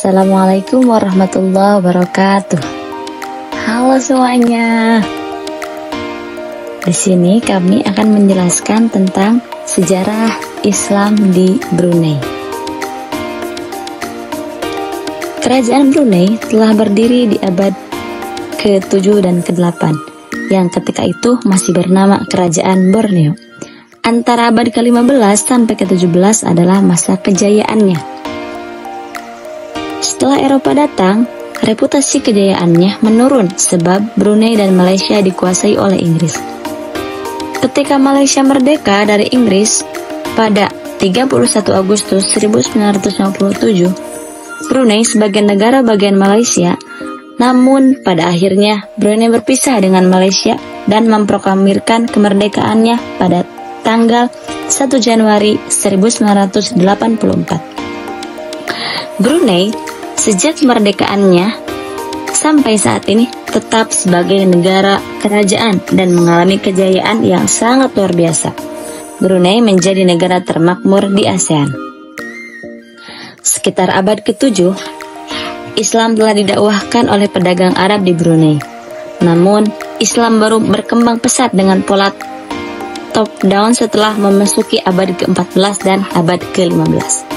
Assalamualaikum warahmatullahi wabarakatuh. Halo semuanya. Di sini kami akan menjelaskan tentang sejarah Islam di Brunei. Kerajaan Brunei telah berdiri di abad ke-7 dan ke-8, yang ketika itu masih bernama Kerajaan Borneo. Antara abad ke-15 sampai ke-17 adalah masa kejayaannya. Setelah Eropa datang, reputasi kejayaannya menurun sebab Brunei dan Malaysia dikuasai oleh Inggris. Ketika Malaysia merdeka dari Inggris pada 31 Agustus 1957, Brunei sebagai negara bagian Malaysia, namun pada akhirnya Brunei berpisah dengan Malaysia dan memproklamirkan kemerdekaannya pada tanggal 1 Januari 1984. Brunei sejak kemerdekaannya sampai saat ini tetap sebagai negara kerajaan dan mengalami kejayaan yang sangat luar biasa. Brunei menjadi negara termakmur di ASEAN. Sekitar abad ke-7, Islam telah didakwahkan oleh pedagang Arab di Brunei. Namun, Islam baru berkembang pesat dengan pola top down setelah memasuki abad ke-14 dan abad ke-15.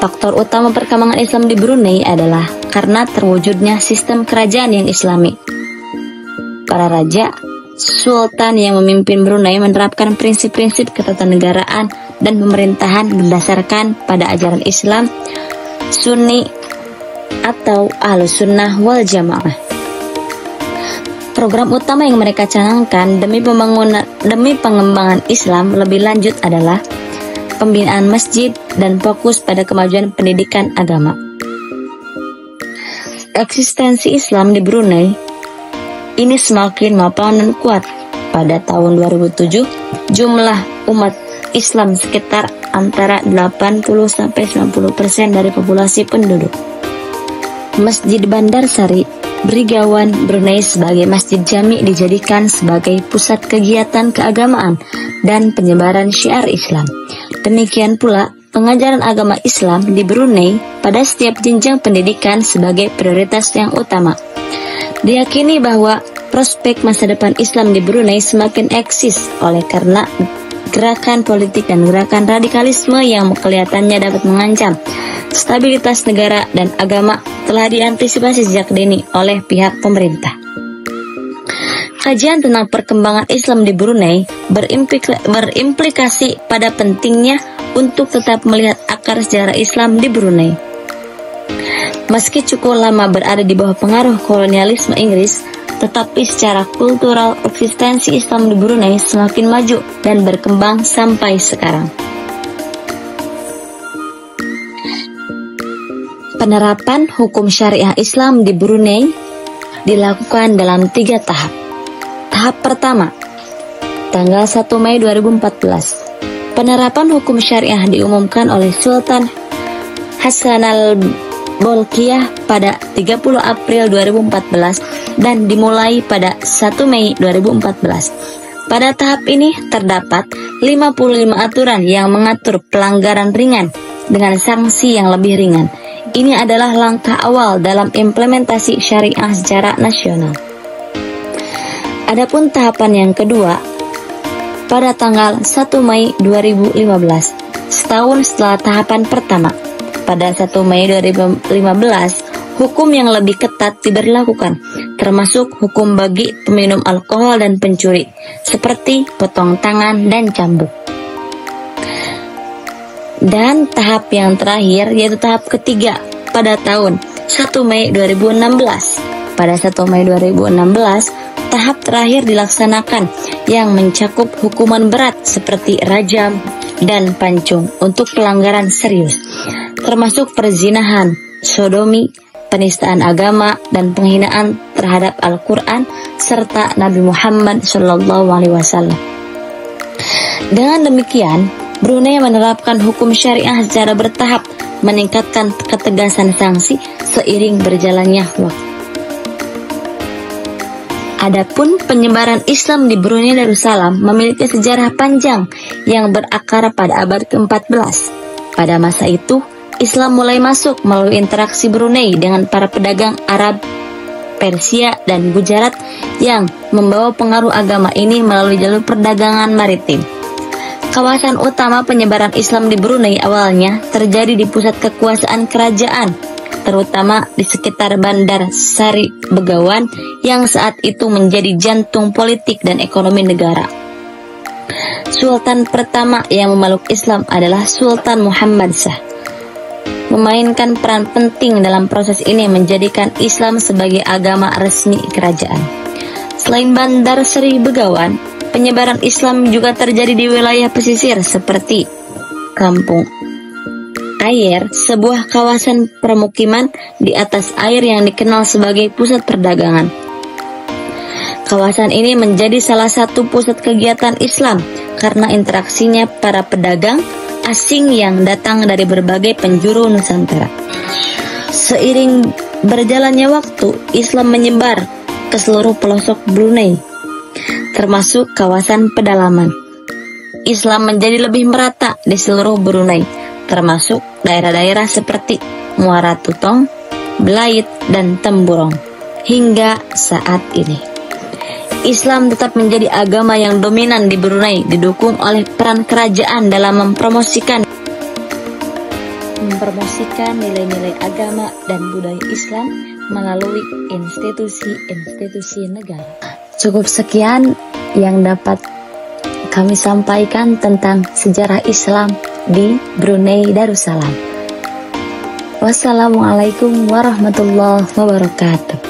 Faktor utama perkembangan Islam di Brunei adalah karena terwujudnya sistem kerajaan yang Islami. Para raja, sultan yang memimpin Brunei menerapkan prinsip-prinsip ketatanegaraan dan pemerintahan berdasarkan pada ajaran Islam Sunni atau Ahlus Sunnah wal Jamaah. Program utama yang mereka canangkan demi pengembangan Islam lebih lanjut adalah pembinaan masjid dan fokus pada kemajuan pendidikan agama. Eksistensi Islam di Brunei ini semakin mapan dan kuat. Pada tahun 2007, jumlah umat Islam sekitar antara 80-90% dari populasi penduduk. Masjid Bandar Sari Beringgawan Brunei sebagai masjid jami dijadikan sebagai pusat kegiatan keagamaan dan penyebaran syiar Islam. Demikian pula, pengajaran agama Islam di Brunei pada setiap jenjang pendidikan sebagai prioritas yang utama. Diyakini bahwa prospek masa depan Islam di Brunei semakin eksis oleh karena gerakan politik dan gerakan radikalisme yang kelihatannya dapat mengancam stabilitas negara dan agama telah diantisipasi sejak dini oleh pihak pemerintah. Kajian tentang perkembangan Islam di Brunei berimplikasi pada pentingnya untuk tetap melihat akar sejarah Islam di Brunei. Meski cukup lama berada di bawah pengaruh kolonialisme Inggris, tetapi secara kultural eksistensi Islam di Brunei semakin maju dan berkembang sampai sekarang. Penerapan hukum syariah Islam di Brunei dilakukan dalam 3 tahap. Tahap pertama, tanggal 1 Mei 2014, penerapan hukum syariah diumumkan oleh Sultan Hassan al-Bolkiah pada 30 April 2014 dan dimulai pada 1 Mei 2014. Pada tahap ini terdapat 55 aturan yang mengatur pelanggaran ringan dengan sanksi yang lebih ringan. Ini adalah langkah awal dalam implementasi syariah secara nasional. Adapun tahapan yang kedua, pada tanggal 1 Mei 2015, setahun setelah tahapan pertama, pada 1 Mei 2015, hukum yang lebih ketat diberlakukan, termasuk hukum bagi peminum alkohol dan pencuri, seperti potong tangan dan cambuk. Dan tahap yang terakhir yaitu tahap ketiga pada tahun 1 Mei 2016. Pada 1 Mei 2016, tahap terakhir dilaksanakan yang mencakup hukuman berat seperti rajam dan pancung untuk pelanggaran serius, termasuk perzinahan, sodomi, penistaan agama, dan penghinaan terhadap Al-Quran serta Nabi Muhammad SAW. Dengan demikian, Brunei menerapkan hukum syariah secara bertahap, meningkatkan ketegasan sanksi seiring berjalannya waktu. Adapun penyebaran Islam di Brunei Darussalam memiliki sejarah panjang yang berakar pada abad ke-14. Pada masa itu, Islam mulai masuk melalui interaksi Brunei dengan para pedagang Arab, Persia, dan Gujarat yang membawa pengaruh agama ini melalui jalur perdagangan maritim. Kawasan utama penyebaran Islam di Brunei awalnya terjadi di pusat kekuasaan kerajaan, terutama di sekitar Bandar Sari Begawan yang saat itu menjadi jantung politik dan ekonomi negara. Sultan pertama yang memeluk Islam adalah Sultan Muhammad Shah, memainkan peran penting dalam proses ini menjadikan Islam sebagai agama resmi kerajaan. Selain Bandar Seri Begawan, penyebaran Islam juga terjadi di wilayah pesisir seperti Kampung Ayer, sebuah kawasan permukiman di atas air yang dikenal sebagai pusat perdagangan. Kawasan ini menjadi salah satu pusat kegiatan Islam karena interaksinya para pedagang asing yang datang dari berbagai penjuru Nusantara. Seiring berjalannya waktu, Islam menyebar ke seluruh pelosok Brunei, termasuk kawasan pedalaman. Islam menjadi lebih merata di seluruh Brunei, termasuk daerah-daerah seperti Muara Tutong, Belait, dan Temburong. Hingga saat ini, Islam tetap menjadi agama yang dominan di Brunei, didukung oleh peran kerajaan dalam mempromosikan nilai-nilai agama dan budaya Islam melalui institusi-institusi negara. Cukup sekian yang dapat kami sampaikan tentang sejarah Islam di Brunei Darussalam. Wassalamualaikum warahmatullahi wabarakatuh.